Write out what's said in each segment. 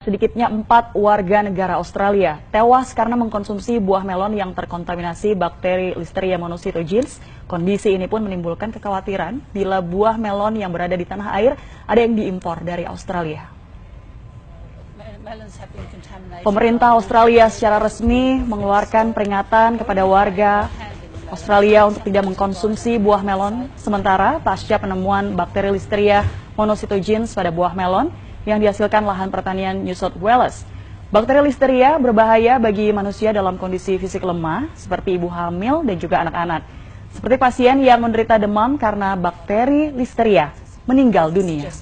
Sedikitnya 4 warga negara Australia tewas karena mengkonsumsi buah melon yang terkontaminasi bakteri Listeria monocytogenes. Kondisi ini pun menimbulkan kekhawatiran bila buah melon yang berada di tanah air ada yang diimpor dari Australia. Pemerintah Australia secara resmi mengeluarkan peringatan kepada warga Australia untuk tidak mengkonsumsi buah melon sementara pasca penemuan bakteri Listeria monocytogenes pada buah melon yang dihasilkan lahan pertanian New South Wales. Bakteri Listeria berbahaya bagi manusia dalam kondisi fisik lemah, seperti ibu hamil dan juga anak-anak. Seperti pasien yang menderita demam karena bakteri Listeria meninggal dunia.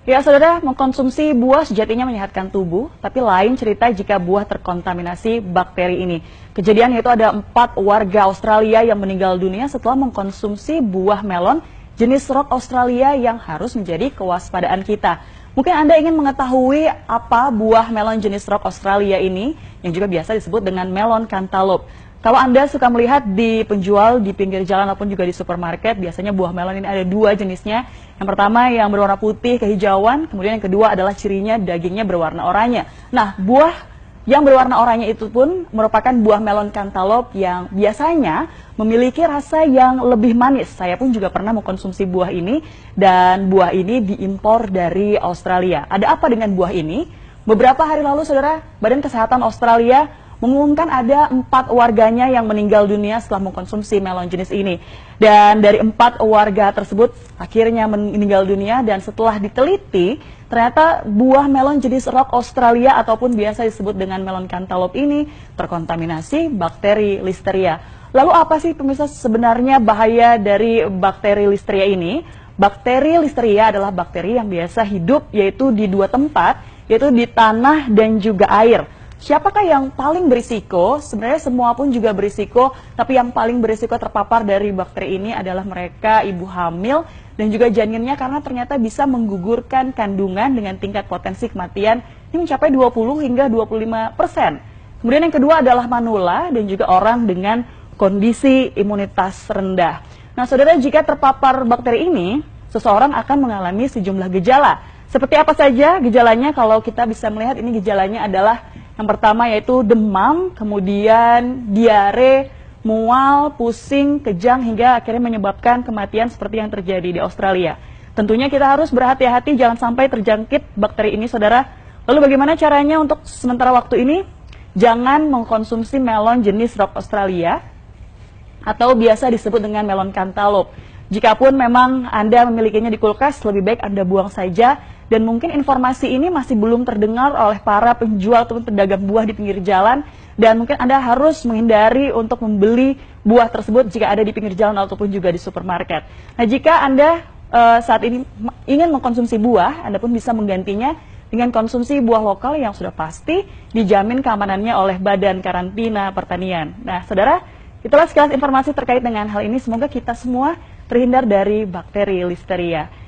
Ya saudara, mengkonsumsi buah sejatinya menyehatkan tubuh, tapi lain cerita jika buah terkontaminasi bakteri ini. Kejadian yaitu ada 4 warga Australia yang meninggal dunia setelah mengkonsumsi buah melon jenis rock Australia yang harus menjadi kewaspadaan kita. Mungkin Anda ingin mengetahui apa buah melon jenis rock Australia ini, yang juga biasa disebut dengan melon cantaloupe. Kalau Anda suka melihat di penjual di pinggir jalan ataupun juga di supermarket, biasanya buah melon ini ada 2 jenisnya. Yang pertama yang berwarna putih kehijauan, kemudian yang kedua adalah cirinya dagingnya berwarna oranye. Nah, buah yang berwarna oranye itu pun merupakan buah melon cantaloupe yang biasanya memiliki rasa yang lebih manis. Saya pun juga pernah mengkonsumsi buah ini dan buah ini diimpor dari Australia. Ada apa dengan buah ini? Beberapa hari lalu, saudara, Badan Kesehatan Australia mengumumkan ada 4 warganya yang meninggal dunia setelah mengkonsumsi melon jenis ini. Dan dari 4 warga tersebut akhirnya meninggal dunia dan setelah diteliti, ternyata buah melon jenis rock Australia ataupun biasa disebut dengan melon cantaloupe ini terkontaminasi bakteri Listeria. Lalu apa sih pemirsa sebenarnya bahaya dari bakteri Listeria ini? Bakteri Listeria adalah bakteri yang biasa hidup yaitu di 2 tempat, yaitu di tanah dan juga air. Siapakah yang paling berisiko? Sebenarnya semua pun juga berisiko, tapi yang paling berisiko terpapar dari bakteri ini adalah mereka ibu hamil dan juga janinnya karena ternyata bisa menggugurkan kandungan dengan tingkat potensi kematian ini mencapai 20 hingga 25%. Kemudian yang kedua adalah manula dan juga orang dengan kondisi imunitas rendah. Nah, saudara, jika terpapar bakteri ini, seseorang akan mengalami sejumlah gejala. Seperti apa saja gejalanya? Kalau kita bisa melihat ini gejalanya adalah yang pertama yaitu demam, kemudian diare, mual, pusing, kejang, hingga akhirnya menyebabkan kematian seperti yang terjadi di Australia. Tentunya kita harus berhati-hati jangan sampai terjangkit bakteri ini, saudara. Lalu bagaimana caranya untuk sementara waktu ini? Jangan mengkonsumsi melon jenis rock Australia atau biasa disebut dengan melon cantaloupe. Jikapun memang Anda memilikinya di kulkas, lebih baik Anda buang saja. Dan mungkin informasi ini masih belum terdengar oleh para penjual ataupun pedagang buah di pinggir jalan. Dan mungkin Anda harus menghindari untuk membeli buah tersebut jika ada di pinggir jalan ataupun juga di supermarket. Nah, jika Anda saat ini ingin mengkonsumsi buah, Anda pun bisa menggantinya dengan konsumsi buah lokal yang sudah pasti dijamin keamanannya oleh Badan Karantina Pertanian. Nah, saudara, itulah sekilas informasi terkait dengan hal ini. Semoga kita semua terhindar dari bakteri Listeria.